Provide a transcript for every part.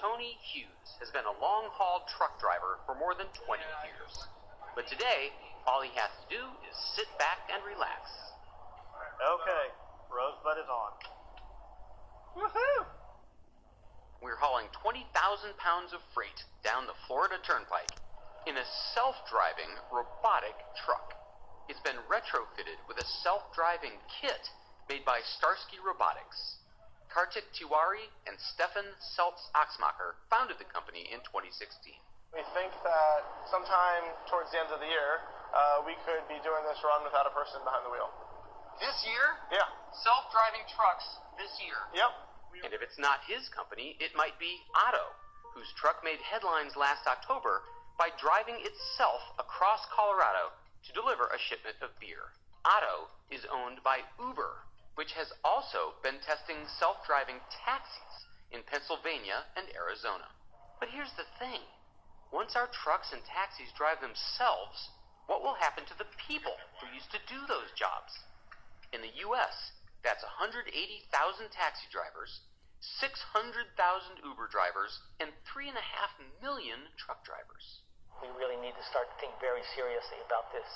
Tony Hughes has been a long-haul truck driver for more than 20 years. But today, all he has to do is sit back and relax. Okay, Rosebud is on. Woohoo! We're hauling 20,000 pounds of freight down the Florida Turnpike in a self-driving robotic truck. It's been retrofitted with a self-driving kit made by Starsky Robotics. Kartik Tiwari and Stefan Seltz-Oxmacher founded the company in 2016. We think that sometime towards the end of the year, we could be doing this run without a person behind the wheel. This year? Yeah. Self-driving trucks this year. Yep. And if it's not his company, it might be Otto, whose truck made headlines last October by driving itself across Colorado to deliver a shipment of beer. Otto is owned by Uber, which has also been testing self-driving taxis in Pennsylvania and Arizona. But here's the thing. Once our trucks and taxis drive themselves, what will happen to the people who used to do those jobs? In the U.S., that's 180,000 taxi drivers, 600,000 Uber drivers, and 3.5 million truck drivers. We really need to start to think very seriously about this.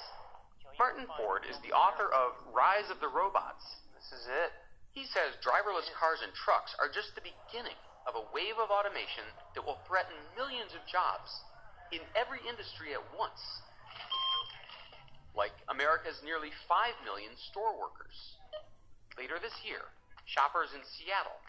Martin Ford is the author of Rise of the Robots. This is it. He says driverless cars and trucks are just the beginning of a wave of automation that will threaten millions of jobs in every industry at once. Like America's nearly 5 million store workers. Later this year, shoppers in Seattle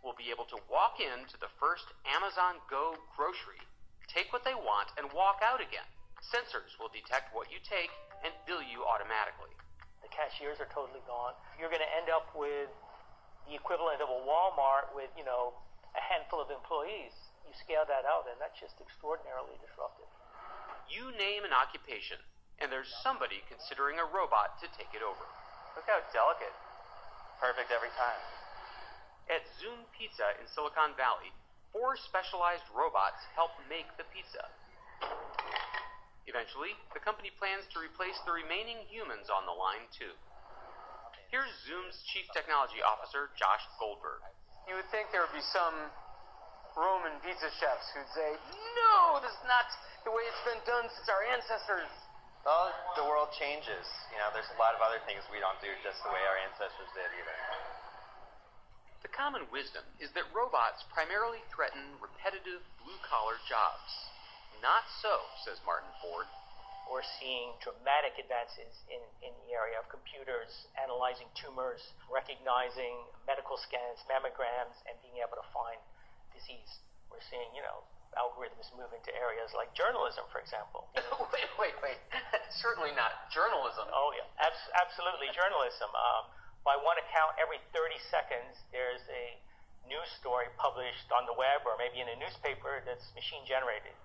will be able to walk into the first Amazon Go grocery, take what they want, and walk out again. Sensors will detect what you take and bill you automatically. The cashiers are totally gone. You're going to end up with the equivalent of a Walmart with, a handful of employees. You scale that out, and that's just extraordinarily disruptive. You name an occupation, and there's somebody considering a robot to take it over. Look how delicate. Perfect every time. At Zoom Pizza in Silicon Valley, 4 specialized robots help make the pizza. Eventually, the company plans to replace the remaining humans on the line, too. Here's Zoom's Chief Technology Officer, Josh Goldberg. You would think there would be some Roman pizza chefs who'd say, No, this is not the way it's been done since our ancestors. Well, the world changes. There's a lot of other things we don't do just the way our ancestors did either. The common wisdom is that robots primarily threaten repetitive blue-collar jobs. Not so, says Martin Ford. We're seeing dramatic advances in the area of computers analyzing tumors, recognizing medical scans, mammograms, and being able to find disease. We're seeing, algorithms move into areas like journalism, for example. Wait. Certainly not journalism. Oh, yeah. Absolutely journalism. By one account, every 30 seconds, there's a news story published on the web or maybe in a newspaper that's machine-generated.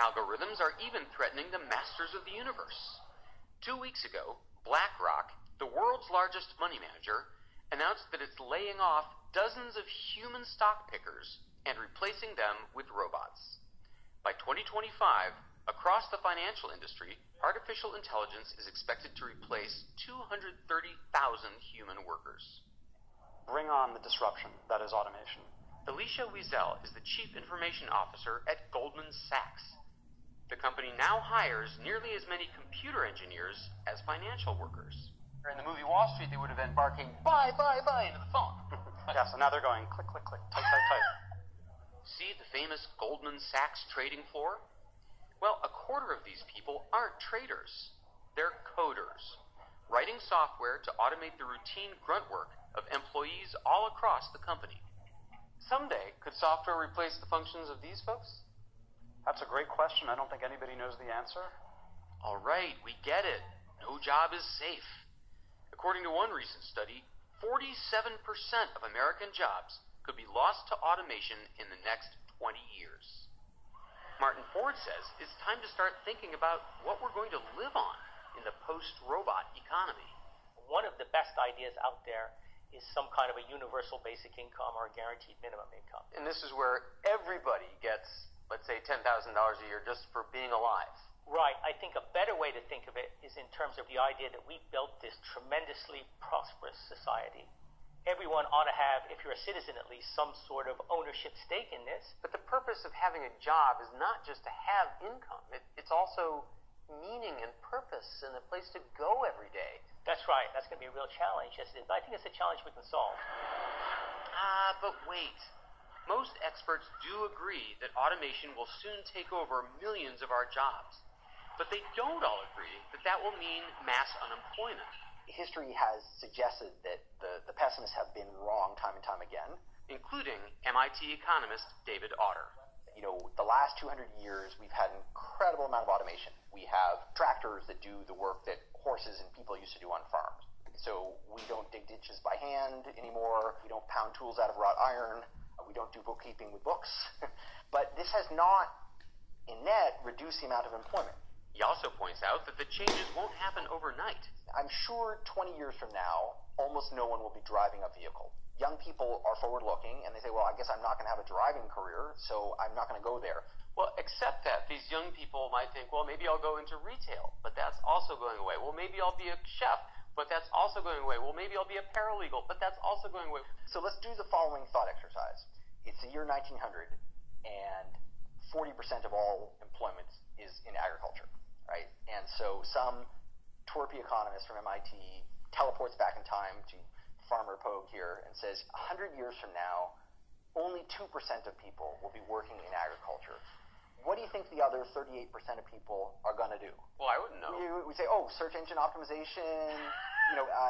Algorithms are even threatening the masters of the universe. 2 weeks ago, BlackRock, the world's largest money manager, announced that it's laying off dozens of human stock pickers and replacing them with robots. By 2025, across the financial industry, artificial intelligence is expected to replace 230,000 human workers. Bring on the disruption that is automation. Alicia Wiesel is the Chief Information Officer at Goldman Sachs. The company now hires nearly as many computer engineers as financial workers. in the movie Wall Street, they would have been barking, buy, into the phone. Yeah, so now they're going click, click, click, type, type, type. See the famous Goldman Sachs trading floor? Well, a quarter of these people aren't traders. They're coders, writing software to automate the routine grunt work of employees all across the company. Someday, could software replace the functions of these folks? That's a great question. I don't think anybody knows the answer. All right, we get it. No job is safe. According to one recent study, 47% of American jobs could be lost to automation in the next 20 years. Martin Ford says it's time to start thinking about what we're going to live on in the post-robot economy. One of the best ideas out there is some kind of a universal basic income or a guaranteed minimum income. And this is where everybody gets, let's say, $10,000 a year just for being alive. Right. I think a better way to think of it is in terms of the idea that we built this tremendously prosperous society, everyone ought to have, if you're a citizen at least, some sort of ownership stake in this. But the purpose of having a job is not just to have income. It's also meaning and purpose and a place to go every day. That's right. That's going to be a real challenge. Yes, it is. But I think it's a challenge we can solve. But wait. Most experts do agree that automation will soon take over millions of our jobs. But they don't all agree that that will mean mass unemployment. History has suggested that the pessimists have been wrong time and time again. Including MIT economist David Autor. You know, the last 200 years, we've had an incredible amount of automation. We have tractors that do the work that horses and people used to do on farms. So we don't dig ditches by hand anymore. We don't pound tools out of wrought iron. We don't do bookkeeping with books. But this has not, in net, reduced the amount of employment. He also points out that the changes won't happen overnight. I'm sure 20 years from now, almost no one will be driving a vehicle. Young people are forward-looking, and they say, well, I guess I'm not going to have a driving career, so I'm not going to go there. Well, except that these young people might think, well, maybe I'll go into retail, but that's also going away. Well, maybe I'll be a chef, but that's also going away. Well, maybe I'll be a paralegal, but that's also going away. So let's do the following thought exercise. It's the year 1900, and 40% of all employment is in agriculture, right? And so some twerpy economist from MIT teleports back in time to Farmer Pogue here and says, 100 years from now, only 2% of people will be working in agriculture. What do you think the other 38% of people are going to do? Well, I wouldn't know. We say, oh, search engine optimization,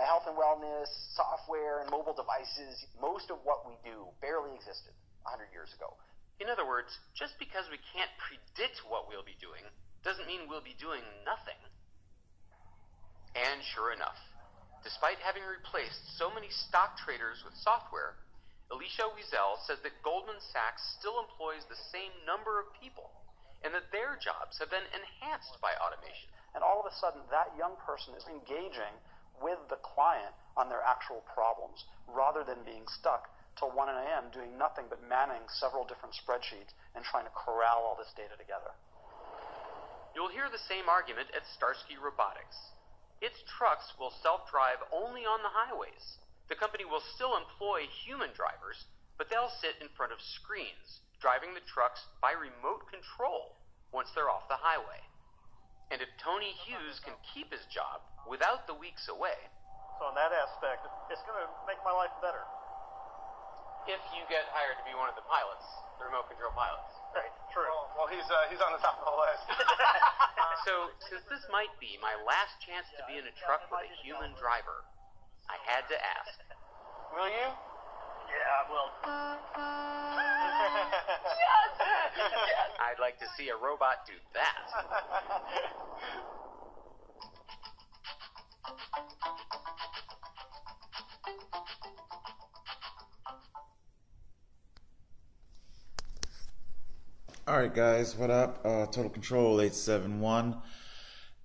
health and wellness, software, and mobile devices. Most of what we do barely existed 100 years ago. In other words, just because we can't predict what we'll be doing doesn't mean we'll be doing nothing. And sure enough, despite having replaced so many stock traders with software, Alicia Wiesel says that Goldman Sachs still employs the same number of people and that their jobs have been enhanced by automation. And all of a sudden, that young person is engaging with the client on their actual problems rather than being stuck till 1 a.m. doing nothing but manning several different spreadsheets and trying to corral all this data together. You'll hear the same argument at Starsky Robotics. Its trucks will self-drive only on the highways. The company will still employ human drivers, but they'll sit in front of screens, driving the trucks by remote control once they're off the highway. And if Tony Hughes can keep his job without the weeks away... So in that aspect, it's going to make my life better. If you get hired to be one of the pilots, the remote control pilots. Right, true. Well, he's on the top of the list. So, since this might be my last chance to be in a truck with a human driver, I had to ask. Will you? Yeah, well... I'd like to see a robot do that. Alright guys, what up? Total Control 871,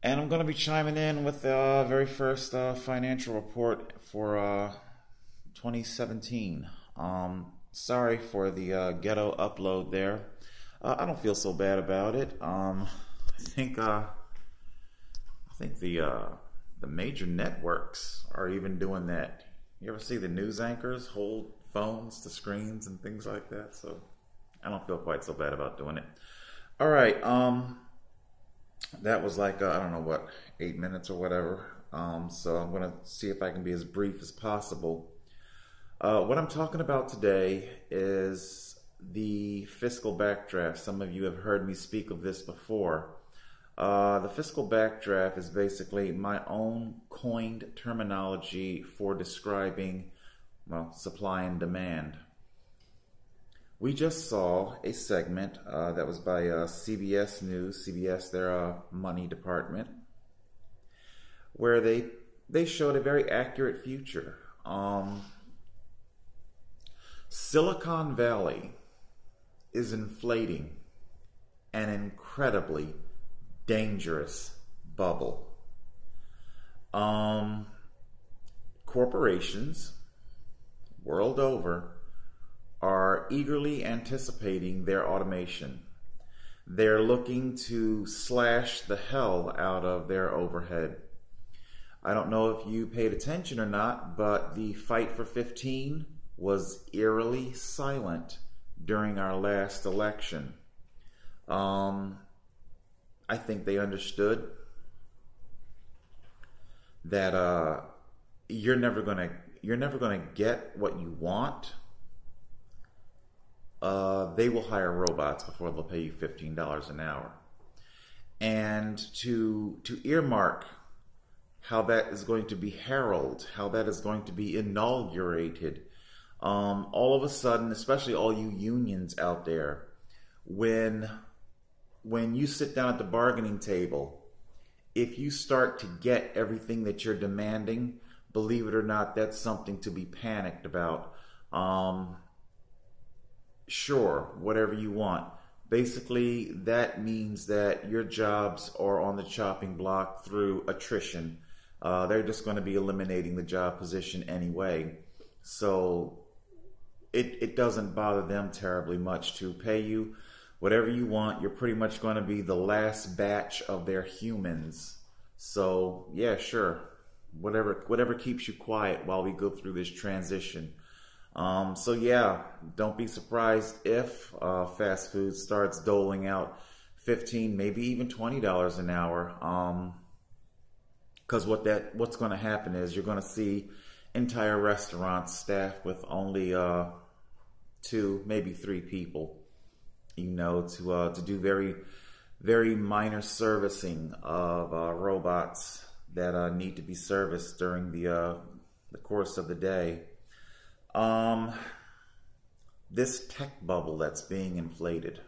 and I'm going to be chiming in with the very first financial report for 2017. Sorry for the ghetto upload there. I don't feel so bad about it. I think the major networks are even doing that. You ever see the news anchors hold phones to screens and things like that? So I don't feel quite so bad about doing it. All right, that was like, I don't know what, 8 minutes or whatever. So I'm going to see if I can be as brief as possible. What I'm talking about today is the fiscal backdraft. Some of you have heard me speak of this before. The fiscal backdraft is basically my own coined terminology for describing, well, supply and demand. We just saw a segment that was by CBS News, CBS, their money department, where they showed a very accurate future. Silicon Valley is inflating an incredibly dangerous bubble. Corporations world over are eagerly anticipating their automation. They're looking to slash the hell out of their overhead. I don't know if you paid attention or not, but the fight for 15 was eerily silent during our last election. I think they understood that you're never gonna get what you want. They will hire robots before they'll pay you $15 an hour. And to earmark how that is going to be heralded, how that is going to be inaugurated, all of a sudden, especially all you unions out there, when you sit down at the bargaining table, if you start to get everything that you're demanding, believe it or not, that's something to be panicked about. Sure, whatever you want. Basically, that means that your jobs are on the chopping block through attrition. They're just going to be eliminating the job position anyway. So it doesn't bother them terribly much to pay you whatever you want. You're pretty much going to be the last batch of their humans. So yeah, sure. Whatever keeps you quiet while we go through this transition. So yeah, don't be surprised if fast food starts doling out $15, maybe even $20 an hour. Because what's going to happen is you're going to see entire restaurants staffed with only 2, maybe 3 people, to do very, very minor servicing of robots that need to be serviced during the course of the day. This tech bubble that's being inflated.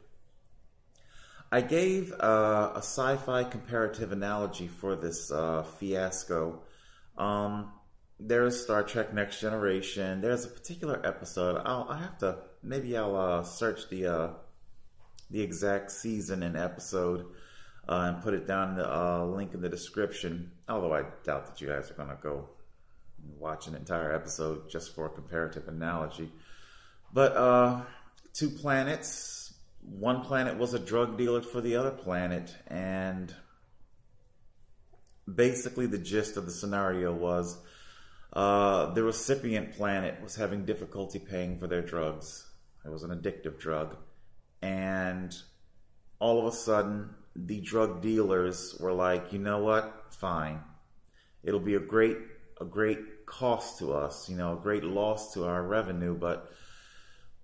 I gave a sci-fi comparative analogy for this fiasco. There's Star Trek Next Generation. There's a particular episode. I'll search the exact season and episode and put it down in the link in the description. Although I doubt that you guys are going to go watch an entire episode just for a comparative analogy. But 2 planets. One planet was a drug dealer for the other planet, and basically the gist of the scenario was the recipient planet was having difficulty paying for their drugs. It was an addictive drug, and all of a sudden the drug dealers were like, you know what, fine, it'll be a great cost to us, a great loss to our revenue, but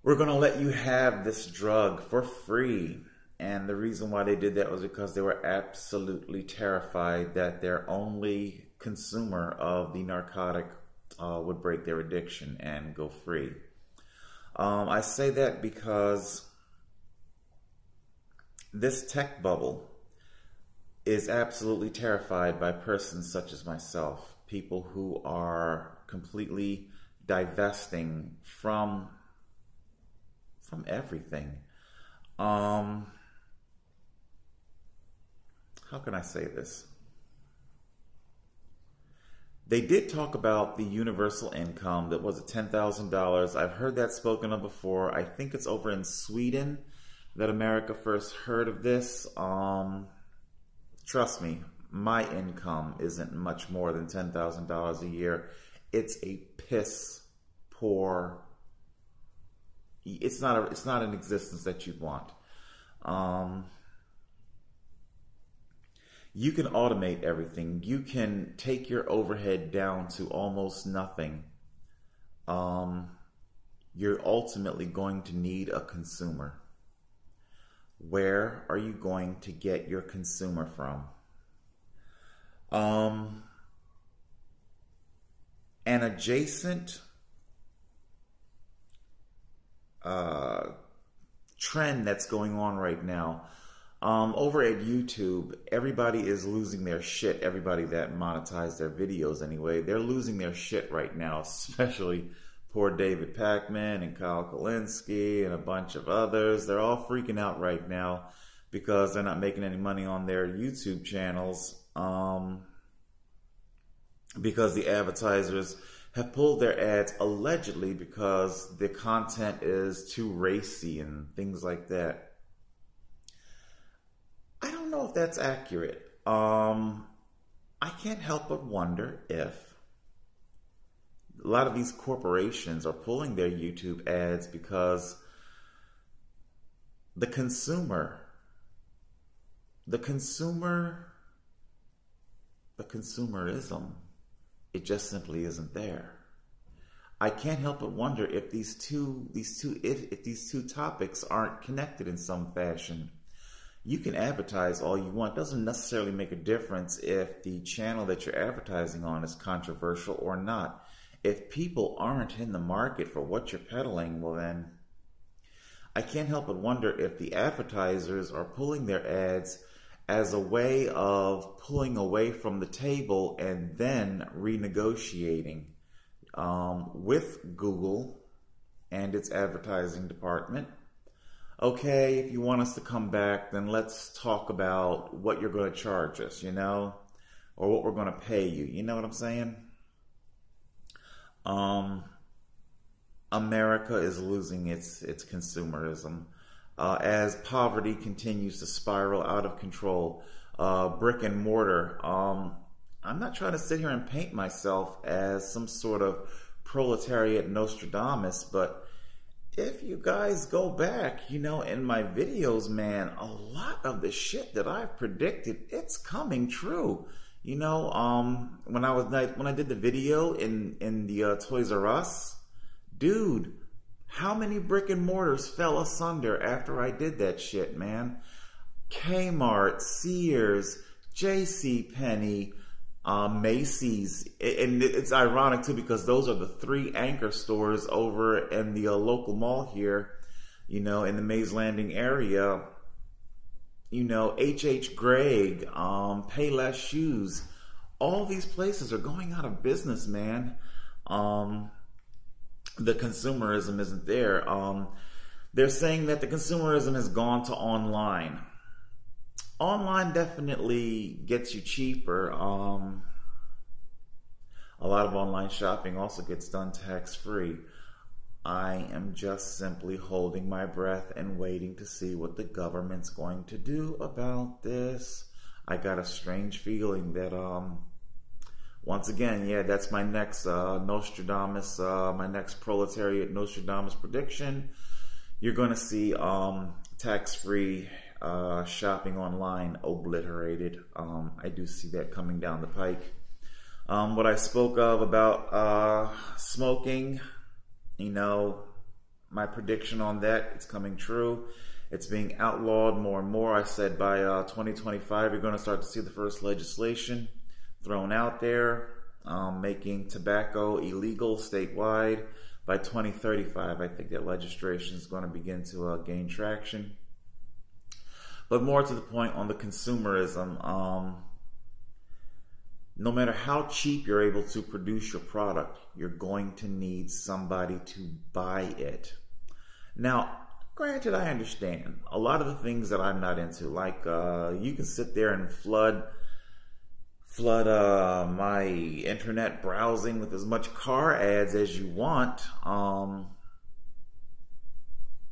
we're going to let you have this drug for free. And the reason why they did that was because they were absolutely terrified that their only consumer of the narcotic would break their addiction and go free. I say that because this tech bubble is absolutely terrified by persons such as myself, people who are completely divesting from everything. How can I say this? They did talk about the universal income that was at $10,000. I've heard that spoken of before. I think it's over in Sweden that America first heard of this. Trust me, my income isn't much more than $10,000 a year. It's a piss poor. It's not an existence that you'd want. You can automate everything. You can take your overhead down to almost nothing. You're ultimately going to need a consumer. Where are you going to get your consumer from? An adjacent trend that's going on right now. Over at YouTube, everybody is losing their shit. Everybody that monetized their videos anyway, they're losing their shit right now, especially poor David Pakman and Kyle Kalinske and a bunch of others. They're all freaking out right now because they're not making any money on their YouTube channels because the advertisers have pulled their ads allegedly because the content is too racy and things like that. I don't know if that's accurate. I can't help but wonder if a lot of these corporations are pulling their YouTube ads because the consumerism, it just simply isn't there. I can't help but wonder if these two topics aren't connected in some fashion. You can advertise all you want. It doesn't necessarily make a difference if the channel that you're advertising on is controversial or not. If people aren't in the market for what you're peddling, well then, I can't help but wonder if the advertisers are pulling their ads as a way of pulling away from the table and then renegotiating with Google and its advertising department. Okay, if you want us to come back, then let's talk about what you're going to charge us, or what we're going to pay you. You know what I'm saying? America is losing its consumerism as poverty continues to spiral out of control. Brick and mortar. I'm not trying to sit here and paint myself as some sort of proletariat Nostradamus, but if you guys go back, in my videos, man, a lot of the shit that I've predicted, it's coming true. When I did the video in the Toys R Us, dude, how many brick and mortars fell asunder after I did that shit, man? Kmart, Sears, JCPenney, Macy's, and it's ironic too because those are the three anchor stores over in the local mall here, in the Mays Landing area. H.H. Gregg, Payless Shoes, all these places are going out of business, man. The consumerism isn't there. They're saying that the consumerism has gone to online. Online definitely gets you cheaper. A lot of online shopping also gets done tax-free. I am just simply holding my breath and waiting to see what the government's going to do about this. I got a strange feeling that, once again, that's my next Nostradamus, my next proletariat Nostradamus prediction. You're going to see tax-free shopping online obliterated. I do see that coming down the pike. What I spoke of about smoking, my prediction on that, it's coming true. It's being outlawed more and more. I said by 2025, you're going to start to see the first legislation thrown out there, making tobacco illegal statewide. By 2035, I think that legislation is going to begin to gain traction. But more to the point on the consumerism, no matter how cheap you're able to produce your product, you're going to need somebody to buy it. Now, granted, I understand a lot of the things that I'm not into, like you can sit there and flood my internet browsing with as much car ads as you want.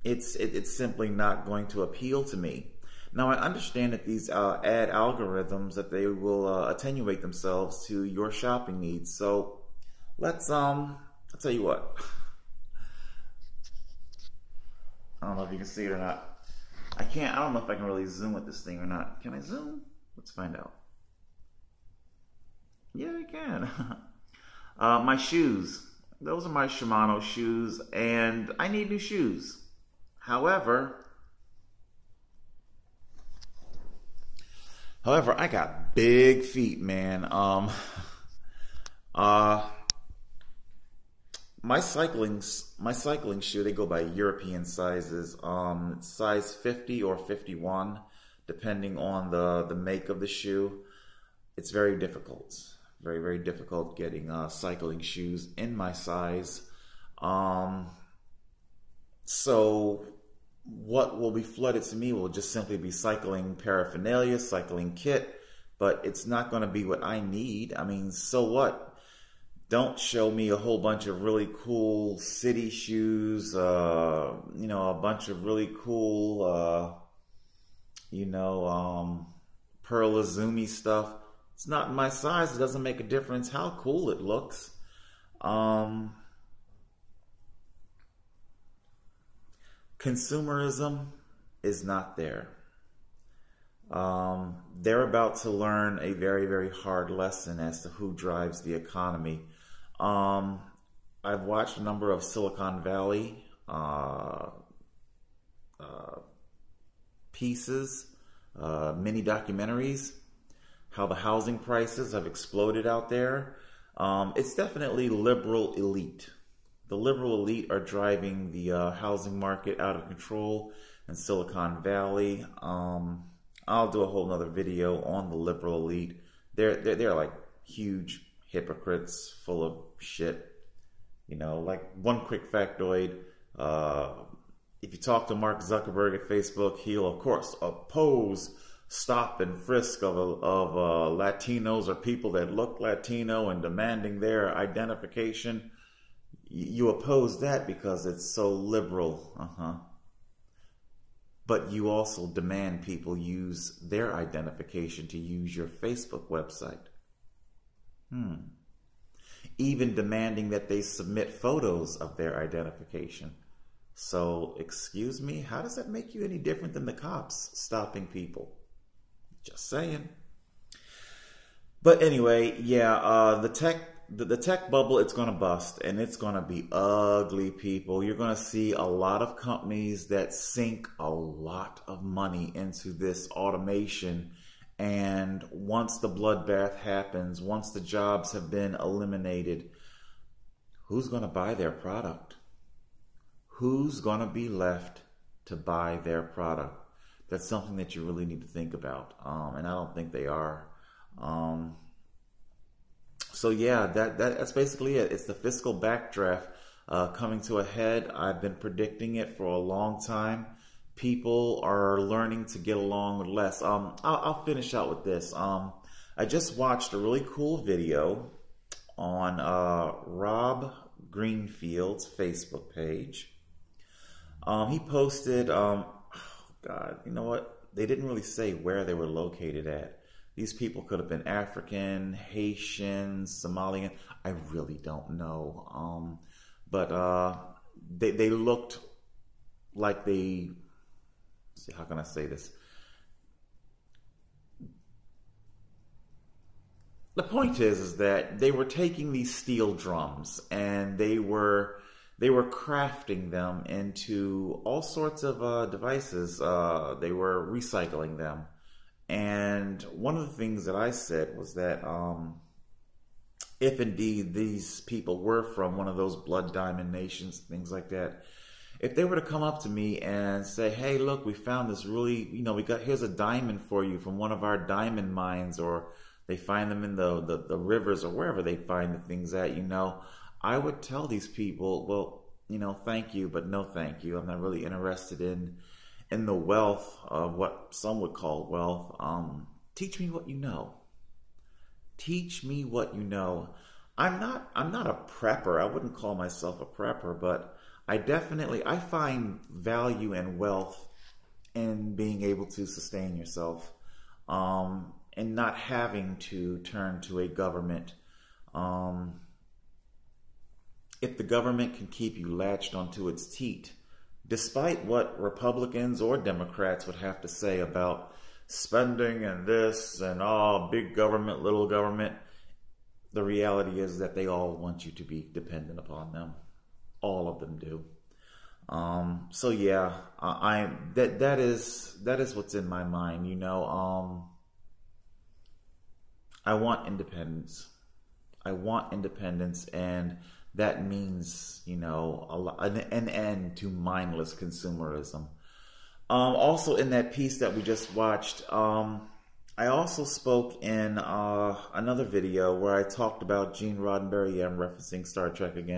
It's simply not going to appeal to me. Now, I understand that these ad algorithms, that they will attenuate themselves to your shopping needs. So let's I'll tell you what. I don't know if you can see it or not. I don't know if I can really zoom with this thing or not. Can I zoom? Let's find out. Yeah, I can. My shoes. Those are my Shimano shoes, and I need new shoes. However, I got big feet, man. My cycling shoe, they go by European sizes. Size 50 or 51, depending on the make of the shoe. It's very difficult. Very, very difficult getting cycling shoes in my size. So what will be flooded to me will just simply be cycling paraphernalia, cycling kit, but it's not going to be what I need. I mean, so what? Don't show me a whole bunch of really cool city shoes, a bunch of really cool, Pearl Izumi stuff. It's not my size. It doesn't make a difference how cool it looks. Consumerism is not there. They're about to learn a very, very hard lesson as to who drives the economy. I've watched a number of Silicon Valley pieces, mini documentaries, how the housing prices have exploded out there. It's definitely liberal elite. The liberal elite are driving the housing market out of control in Silicon Valley. I'll do a whole nother video on the liberal elite. They're like huge hypocrites, full of shit. You know, like one quick factoid. If you talk to Mark Zuckerberg at Facebook, he'll of course oppose stop and frisk of Latinos or people that look Latino and demanding their identification. You oppose that because it's so liberal. But you also demand people use their identification to use your Facebook website. Even demanding that they submit photos of their identification. So, excuse me, how does that make you any different than the cops stopping people? Just saying. But anyway, yeah, the tech bubble, it's going to bust, and it's going to be ugly, people. You're going to see a lot of companies that sink a lot of money into this automation. And once the bloodbath happens, once the jobs have been eliminated, who's going to buy their product? Who's going to be left to buy their product? That's something that you really need to think about. And I don't think they are. So yeah, that's basically it. It's the fiscal backdraft coming to a head. I've been predicting it for a long time. People are learning to get along with less. I'll finish out with this. I just watched a really cool video on Rob Greenfield's Facebook page. He posted, oh God, you know what? They didn't really say where they were located at. These people could have been African, Haitian, Somalian. I really don't know. But they looked like they, how can I say this? The point is that they were taking these steel drums and they were crafting them into all sorts of devices. They were recycling them. And one of the things that I said was that if indeed these people were from one of those blood diamond nations, things like that, if they were to come up to me and say, hey, look, we found this really, here's a diamond for you from one of our diamond mines, or they find them in the rivers or wherever they find the things at, I would tell these people, well, thank you, but no thank you. I'm not really interested in the wealth of what some would call wealth. Teach me what you know. Teach me what you know. I'm not a prepper. I wouldn't call myself a prepper, but I find value and wealth in being able to sustain yourself, and not having to turn to a government. If the government can keep you latched onto its teat, despite what Republicans or Democrats would have to say about spending and this and big government, little government, the reality is that they all want you to be dependent upon them. All of them do. So yeah, that is what's in my mind. I want independence. And that means, an end to mindless consumerism. Also, in that piece that we just watched, I also spoke in another video where I talked about Gene Roddenberry. Yeah, I'm referencing Star Trek again.